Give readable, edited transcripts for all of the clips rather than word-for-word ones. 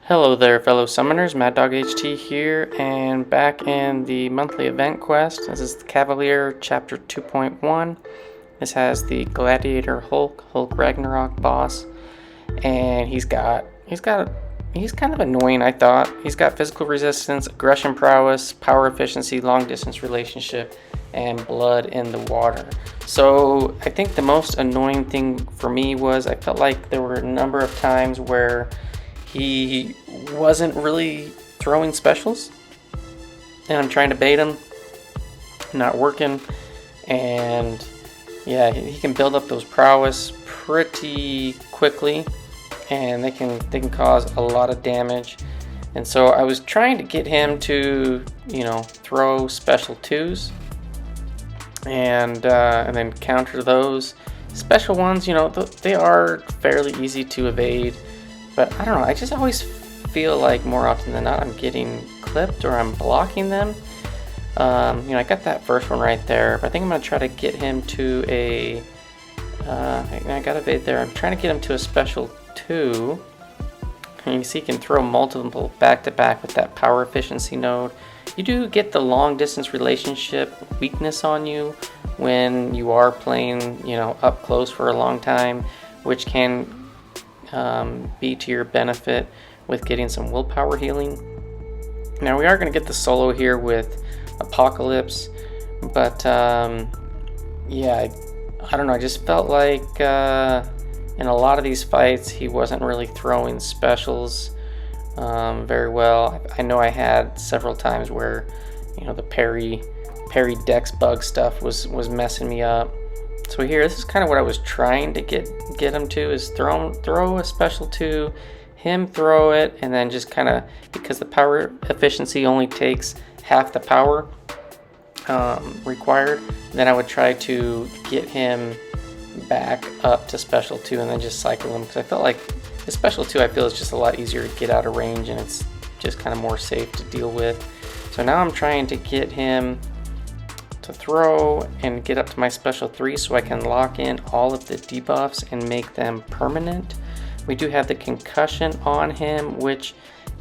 Hello there, fellow summoners. Mad Dog HT here, and back in the monthly event quest. This is the Cavalier chapter 2.1. This has the Gladiator Hulk Ragnarok boss, and he's kind of annoying, I thought. He's got physical resistance, aggression prowess, power efficiency, long distance relationship, and blood in the water. So I think the most annoying thing for me was I felt like there were a number of times where he wasn't really throwing specials, and I'm trying to bait him, not working. And yeah, he can build up those prowess pretty quickly, and they can cause a lot of damage. And so I was trying to get him to, throw special twos, and then counter those special ones. They are fairly easy to evade. But I don't know, I just always feel like more often than not I'm getting clipped or I'm blocking them. I got that first one right there, but I think I'm going to try to get him to a... I got evade there. I'm trying to get him to a special 2. And you can see he can throw multiple back-to-back with that power efficiency node. You do get the long distance relationship weakness on you when you are playing, up close for a long time, which can be to your benefit with getting some willpower healing. Now we are going to get the solo here with Apocalypse, but yeah, I don't know, I just felt like in a lot of these fights he wasn't really throwing specials very well. I know I had several times where the parry dex bug stuff was messing me up. So here, this is kind of what I was trying to get him to, is throw a special 2, him throw it, and then just kind of, because the power efficiency only takes half the power required, then I would try to get him back up to special 2 and then just cycle him, because I felt like the special 2 I feel is just a lot easier to get out of range, and it's just kind of more safe to deal with. So now I'm trying to get him to throw and get up to my special 3 so I can lock in all of the debuffs and make them permanent. We do have the concussion on him, which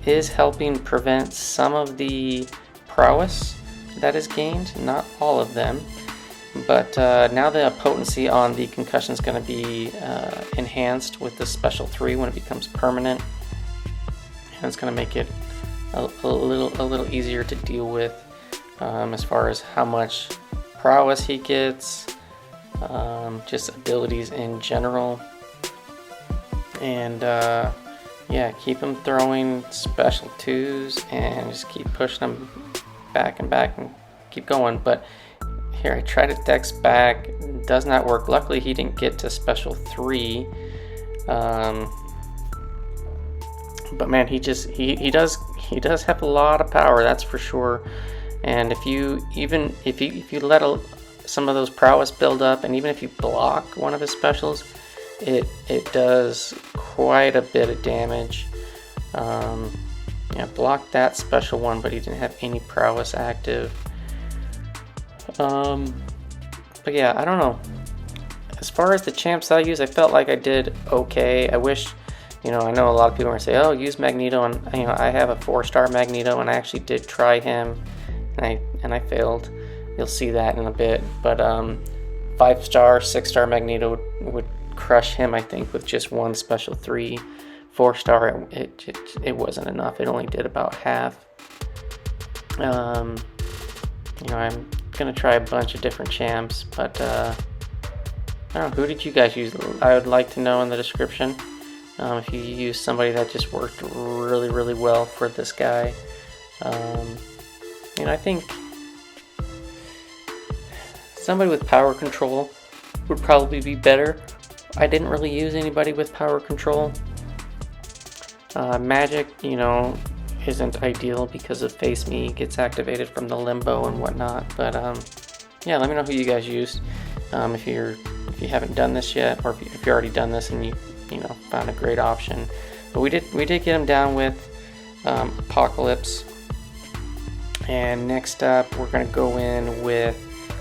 is helping prevent some of the prowess that is gained, not all of them. But now the potency on the concussion is going to be enhanced with the special 3 when it becomes permanent, and it's going to make it a little easier to deal with. As far as how much prowess he gets, just abilities in general, and yeah, keep him throwing special 2s and just keep pushing him back and keep going. But here I tried to dex back, does not work. Luckily he didn't get to special 3, but man, he does have a lot of power, that's for sure. And if you let some of those prowess build up, and even if you block one of his specials, it does quite a bit of damage. Yeah, blocked that special one, but he didn't have any prowess active. But yeah, I don't know. As far as the champs that I use, I felt like I did okay. I wish, I know a lot of people are gonna say, "Oh, use Magneto," and I have a 4-star Magneto, and I actually did try him. And I failed. You'll see that in a bit. But 5-star, 6-star Magneto would crush him, I think, with just one special 3. 4-star, it wasn't enough. It only did about half. I'm gonna try a bunch of different champs, but I don't know. Who did you guys use? I would like to know in the description if you used somebody that just worked really, really well for this guy. I think somebody with power control would probably be better. I didn't really use anybody with power control. Magic, isn't ideal because of Face Me gets activated from the limbo and whatnot. But yeah, let me know who you guys used. If you haven't done this yet, or if you already done this and you found a great option. But we did get him down with Apocalypse. And next up, we're going to go in with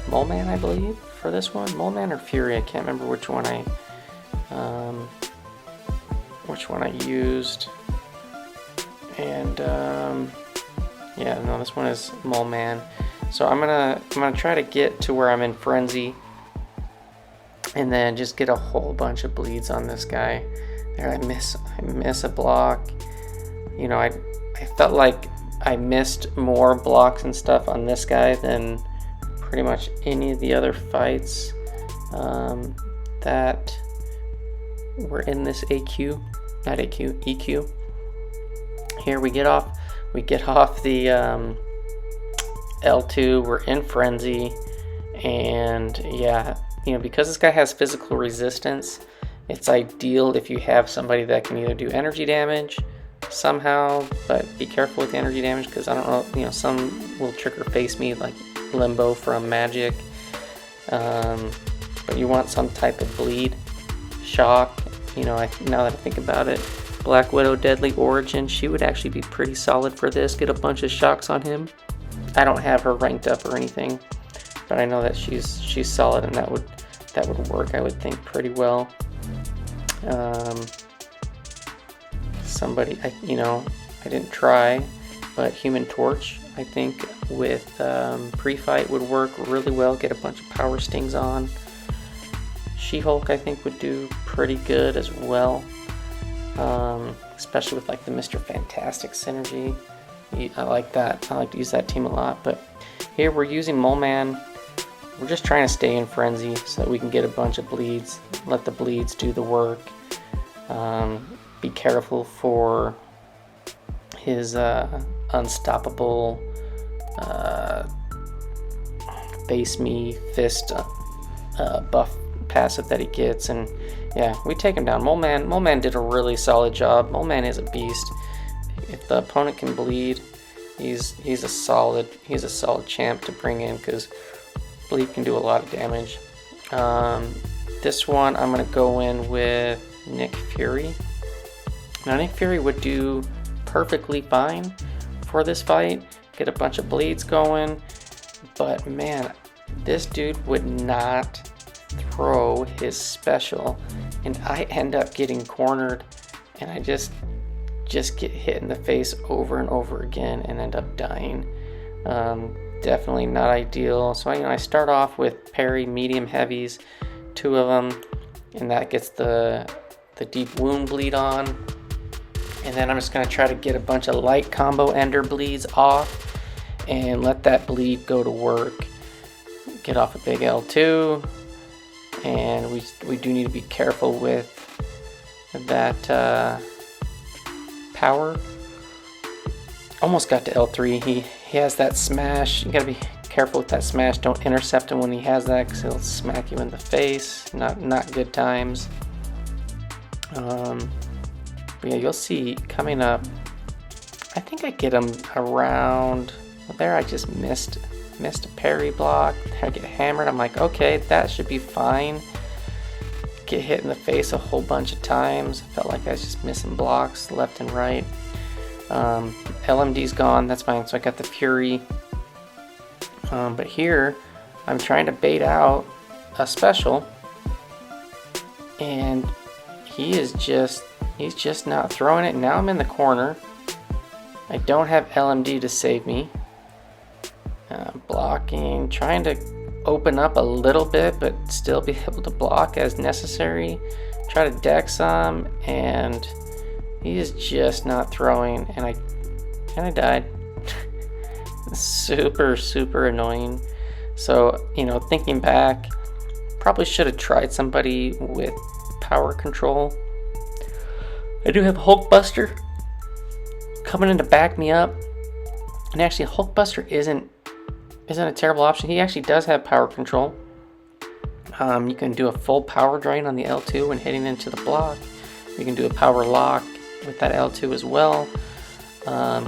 Moleman, I believe, for this one. Moleman or Fury, I can't remember which one I used. And yeah, no, this one is Moleman. So I'm gonna try to get to where I'm in frenzy, and then just get a whole bunch of bleeds on this guy. There, I miss a block. You know, I felt like I missed more blocks and stuff on this guy than pretty much any of the other fights that were in this EQ. Here we get off the L2. We're in frenzy, and yeah, you know, because this guy has physical resistance, it's ideal if you have somebody that can either do energy damage somehow, but be careful with the energy damage, because I don't know, you know, some will trigger face me like Limbo from Magic, but you want some type of bleed, shock. You know, now that I think about it, Black Widow Deadly Origin, she would actually be pretty solid for this. Get a bunch of shocks on him. I don't have her ranked up or anything, but I know that she's solid, and that would work, I would think, pretty well. Somebody, I didn't try, but Human Torch, I think with pre-fight would work really well. Get a bunch of power stings on. She-Hulk, I think, would do pretty good as well, especially with like the Mr. Fantastic synergy. I like that. I like to use that team a lot. But here we're using Moleman. We're just trying to stay in frenzy so that we can get a bunch of bleeds. Let the bleeds do the work. Be careful for his unstoppable face me fist buff passive that he gets, and yeah, we take him down. Moleman did a really solid job. Moleman is a beast. If the opponent can bleed, he's a solid champ to bring in, because bleed can do a lot of damage. This one I'm gonna go in with Nick Fury. Now Nick Fury would do perfectly fine for this fight. Get a bunch of bleeds going, but man, this dude would not throw his special, and I end up getting cornered, and I just get hit in the face over and over again and end up dying. Definitely not ideal. So I start off with parry medium heavies, 2 of them, and that gets the deep wound bleed on, and then I'm just going to try to get a bunch of light combo ender bleeds off and let that bleed go to work. Get off a big L2, and we do need to be careful with that power. Almost got to L3. He has that smash. You gotta be careful with that smash. Don't intercept him when he has that, because he'll smack you in the face. Not good times. But yeah, you'll see coming up, I think I get him around there. I just missed a parry block. I get hammered. I'm like, okay, that should be fine. Get hit in the face a whole bunch of times. I felt like I was just missing blocks left and right. LMD's gone, that's fine. So I got the Fury. But here, I'm trying to bait out a special, and he's just not throwing it. Now I'm in the corner. I don't have LMD to save me. Blocking, trying to open up a little bit, but still be able to block as necessary. Try to deck some, and he is just not throwing, and I died. super annoying. So, thinking back, probably should have tried somebody with power control. I do have Hulkbuster coming in to back me up, and actually Hulkbuster isn't a terrible option. He actually does have power control. You can do a full power drain on the L2 when hitting into the block. You can do a power lock with that L2 as well.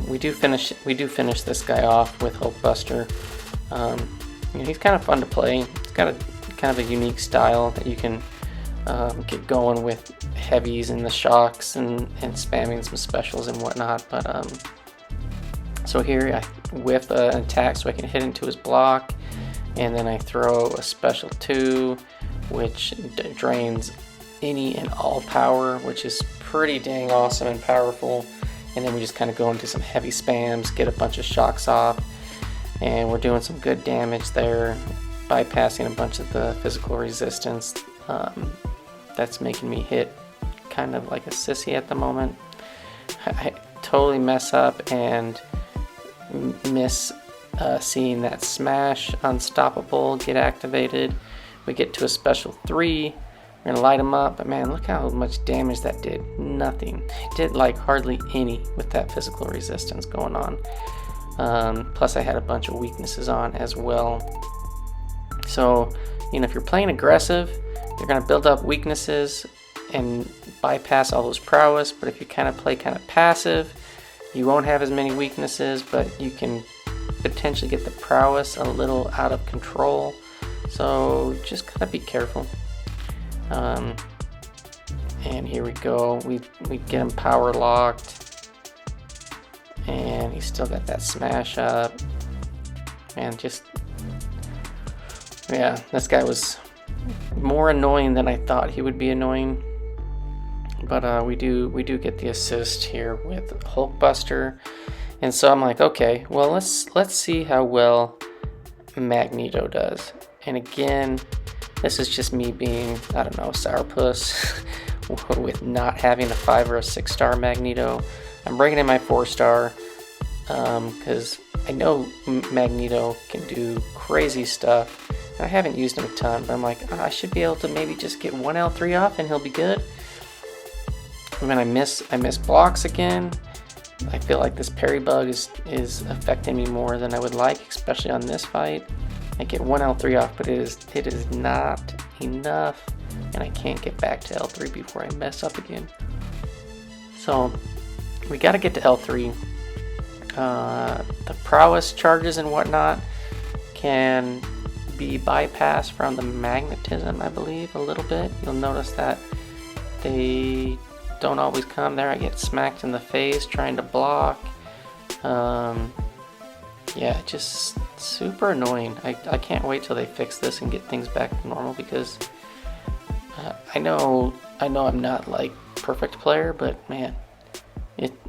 We do finish this guy off with Hulkbuster. He's kind of fun to play. He's got a kind of a unique style that you can get going with heavies and the shocks and spamming some specials and whatnot. But so here I whiff an attack so I can hit into his block, and then I throw a special 2, which drains any and all power, which is pretty dang awesome and powerful. and then we just kind of go into some heavy spams, get a bunch of shocks off, and we're doing some good damage there, bypassing a bunch of the physical resistance that's making me hit kind of like a sissy at the moment. I totally mess up and miss seeing that smash unstoppable get activated. We get to a special 3. We're gonna light him up, but man, look how much damage that did. Nothing. It did like hardly any with that physical resistance going on. Plus I had a bunch of weaknesses on as well. So, you know, if you're playing aggressive, you're gonna build up weaknesses and bypass all those prowess, but if you kind of play kind of passive, you won't have as many weaknesses, but you can potentially get the prowess a little out of control. So just kind of be careful. And here we go. We get him power locked, and he's still got that smash up. And just, yeah, this guy was more annoying than I thought he would be annoying. But we do get the assist here with Hulkbuster, and so I'm like, okay, well let's see how well Magneto does. And again, this is just me being, I don't know, sourpuss with not having a 5 or a 6-star Magneto. I'm bringing in my 4-star because I know Magneto can do crazy stuff. And I haven't used him a ton, but I'm like, I should be able to maybe just get 1 L3 off and he'll be good. And then I miss blocks again. I feel like this parry bug is affecting me more than I would like, especially on this fight. I get 1 L3 off, but it is not enough, and I can't get back to L3 before I mess up again. So we got to get to L3. The prowess charges and whatnot can be bypassed from the magnetism, I believe, a little bit. You'll notice that they don't always come there. I get smacked in the face trying to block. Yeah, just super annoying. I can't wait till they fix this and get things back to normal, because I know I'm not like perfect player, but man,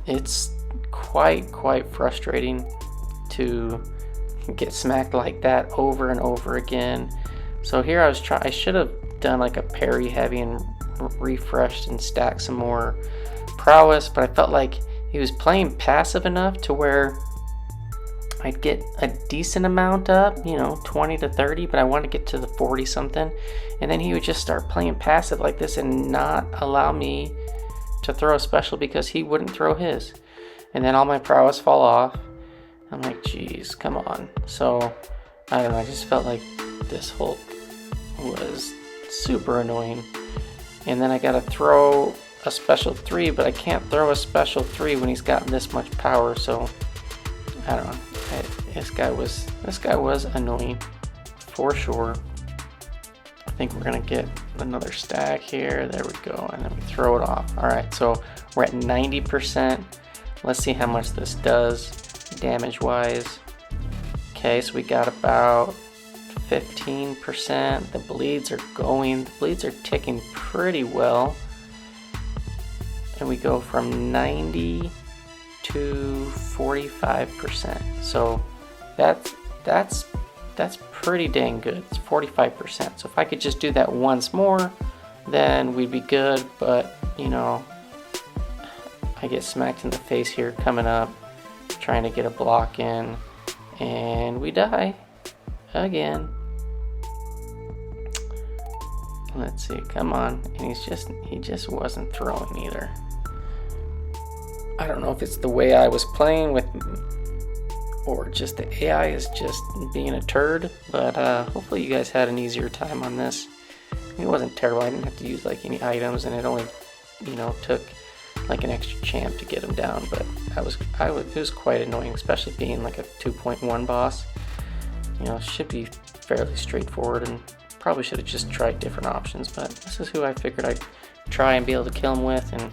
it's quite frustrating to get smacked like that over and over again. So here I should have done like a parry heavy and refreshed and stacked some more prowess, but I felt like he was playing passive enough to where I'd get a decent amount up, 20 to 30, but I wanted to get to the 40 something, and then he would just start playing passive like this and not allow me to throw a special because he wouldn't throw his, and then all my prowess fall off. I'm like, geez, come on. So I don't know, I just felt like this Hulk was super annoying. And then I gotta throw a special 3, but I can't throw a special 3 when he's got this much power. So I don't know. This guy was annoying for sure. I think we're gonna get another stack here. There we go, and then we throw it off. All right, so we're at 90%. Let's see how much this does damage-wise. Okay, so we got about 15%. The bleeds are going. The bleeds are ticking pretty well, and we go from 90 to 45%. So that's pretty dang good. It's 45%. So if I could just do that once more, then we'd be good. But I get smacked in the face here coming up, trying to get a block in, and we die again. Let's see, come on. And he just wasn't throwing either. I don't know if it's the way I was playing with, or just the AI is just being a turd, but hopefully you guys had an easier time on this. It wasn't terrible. I didn't have to use like any items, and it only took like an extra champ to get him down, but it was quite annoying, especially being like a 2.1 boss. It should be fairly straightforward, and probably should have just tried different options, but this is who I figured I'd try and be able to kill him with, and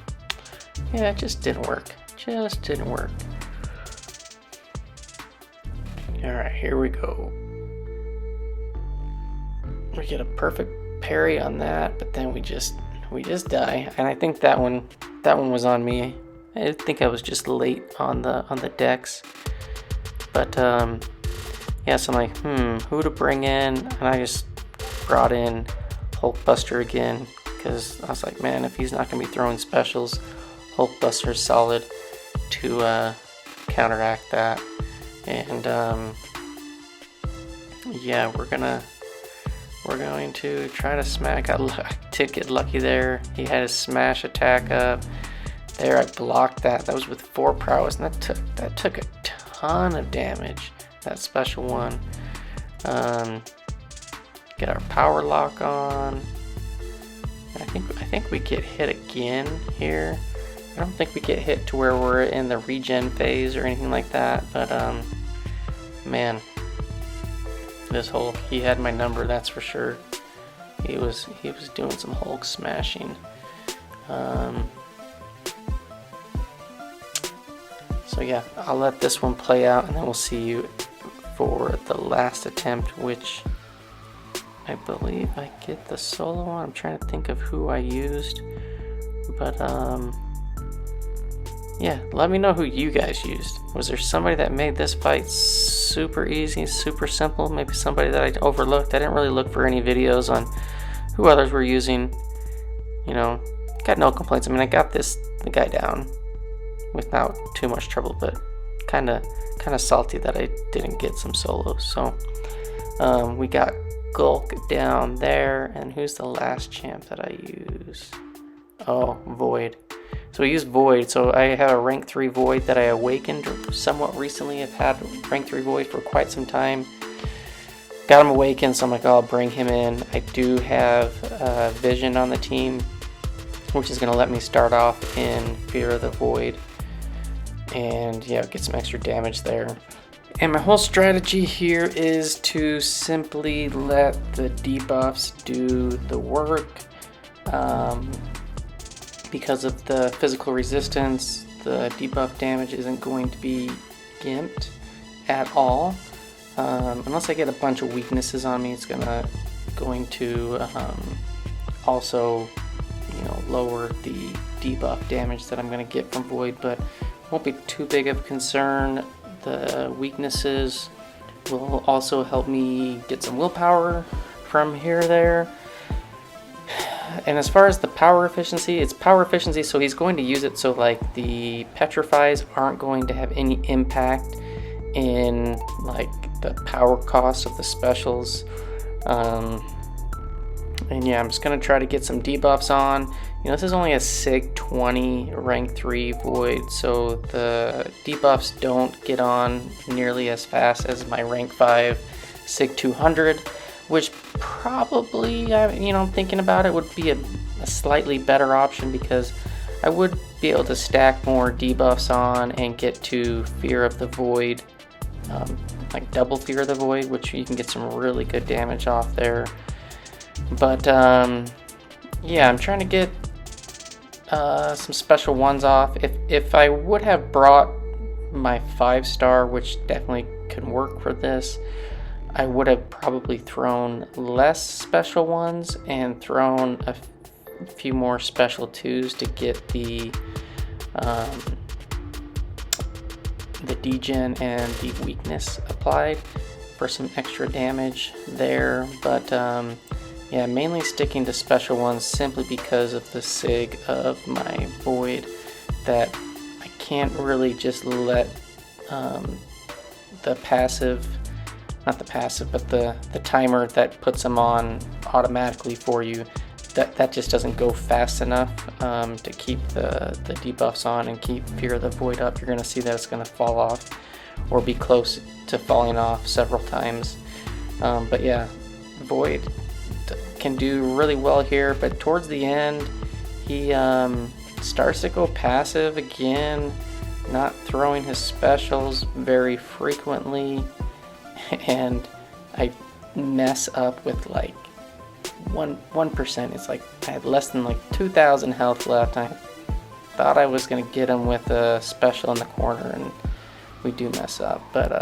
yeah, it just didn't work. Alright, here we go. We get a perfect parry on that, but then we just die, and I think that one was on me I think I was just late on the decks. But yeah, so I'm like, who to bring in? And I just brought in Hulkbuster again, because I was like, man, if he's not going to be throwing specials, Hulkbuster's solid to counteract that. And yeah, we're going to try to smack. I did get lucky there. He had his smash attack up. There, I blocked that. That was with 4 prowess, and that took a ton of damage. That special one. Get our power lock on. I think we get hit again here. I don't think we get hit to where we're in the regen phase or anything like that. But man, this Hulk, he had my number, that's for sure. He was doing some Hulk smashing. So yeah, I'll let this one play out, and then we'll see you for the last attempt, which I believe I get the solo on. I'm trying to think of who I used, but yeah, let me know who you guys used. Was there somebody that made this fight super easy, super simple? Maybe somebody that I overlooked. I didn't really look for any videos on who others were using. You know, got no complaints. I mean, I got the guy down without too much trouble, but kind of salty that I didn't get some solos. So we got Gulk down there, and who's the last champ that I use? Oh, Void. So we use Void. So I have a rank 3 Void that I awakened somewhat recently. I've had rank 3 Void for quite some time. Got him awakened, so I'm like, oh, I'll bring him in. I do have Vision on the team, which is going to let me start off in Fear of the Void. And yeah, get some extra damage there. And my whole strategy here is to simply let the debuffs do the work. Because of the physical resistance, the debuff damage isn't going to be gimped at all. Unless I get a bunch of weaknesses on me, it's going to also, you know, lower the debuff damage that I'm going to get from Void, but won't be too big of a concern. The weaknesses will also help me get some willpower from here or there. And as far as the power efficiency, it's power efficiency, so he's going to use it so like the petrifies aren't going to have any impact in like the power cost of the specials. And yeah, I'm just going to try to get some debuffs on. You know, this is only a SIG 20 rank 3 Void, so the debuffs don't get on nearly as fast as my rank 5 SIG 200, which probably, you know, I'm thinking about it, would be a slightly better option, because I would be able to stack more debuffs on and get to Fear of the Void, like double Fear of the Void, which you can get some really good damage off there. But yeah, I'm trying to get some special ones off. If I would have brought my 5-star, which definitely could work for this, I would have probably thrown less special ones and thrown a few more special 2s to get the degen and the weakness applied for some extra damage there. But yeah, mainly sticking to special ones simply because of the SIG of my Void, that I can't really just let the passive, not the passive, but the timer that puts them on automatically for you, that just doesn't go fast enough to keep the debuffs on and keep Fear of the Void up. You're going to see that it's going to fall off or be close to falling off several times. But yeah, Void can do really well here, but towards the end he starts to go passive again, not throwing his specials very frequently, and I mess up with like 1%. It's like I had less than like 2,000 health left. I thought I was gonna get him with a special in the corner, and we do mess up. But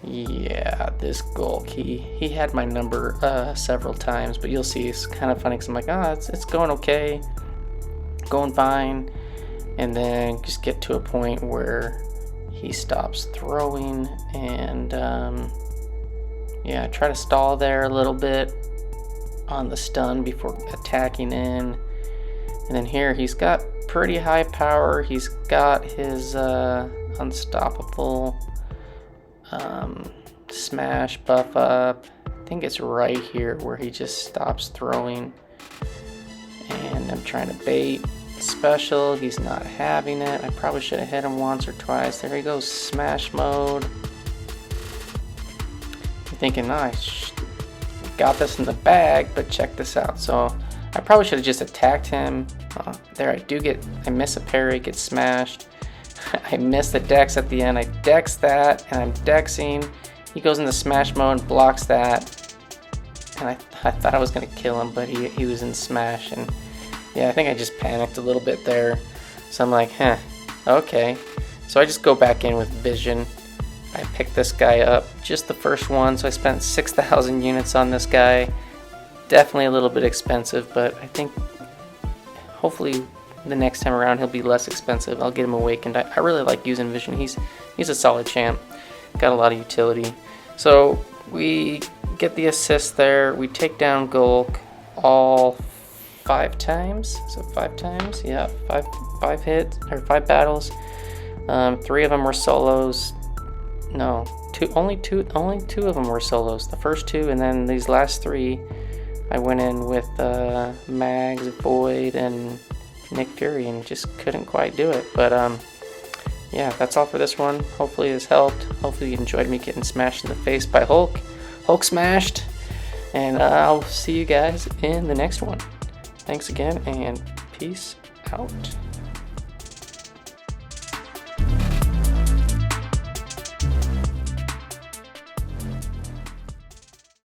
yeah, this Gulk, he had my number several times, but you'll see it's kind of funny because I'm like, it's going okay, going fine, and then just get to a point where he stops throwing, and yeah, try to stall there a little bit on the stun before attacking in. And then here he's got pretty high power. He's got his unstoppable smash buff up. I think it's right here where he just stops throwing, and I'm trying to bait special. He's not having it. I probably should have hit him once or twice. There he goes, smash mode. You're thinking, nice, got this in the bag, but check this out. So I probably should have just attacked him. There I miss a parry, get smashed. I miss the dex at the end. I dex that, and I'm dexing. He goes into smash mode, blocks that, and I thought I was gonna kill him, but he was in smash, and yeah, I think I just panicked a little bit there. So I'm like, okay. So I just go back in with vision. I picked this guy up, just the first one, so I spent 6,000 units on this guy. Definitely a little bit expensive, but I think hopefully the next time around he'll be less expensive. I'll get him awakened. I really like using vision. He's a solid champ. Got a lot of utility. So we get the assist there. We take down Gulk all 5 times. So 5 times, yeah, five hits or 5 battles. 3 of them were solos. No, only two of them were solos. The first 2, and then these last 3, I went in with Mags, Void, and Nick Fury, and just couldn't quite do it. But yeah, that's all for this one. Hopefully this helped. Hopefully you enjoyed me getting smashed in the face by Hulk. Hulk smashed. And I'll see you guys in the next one. Thanks again, and peace out.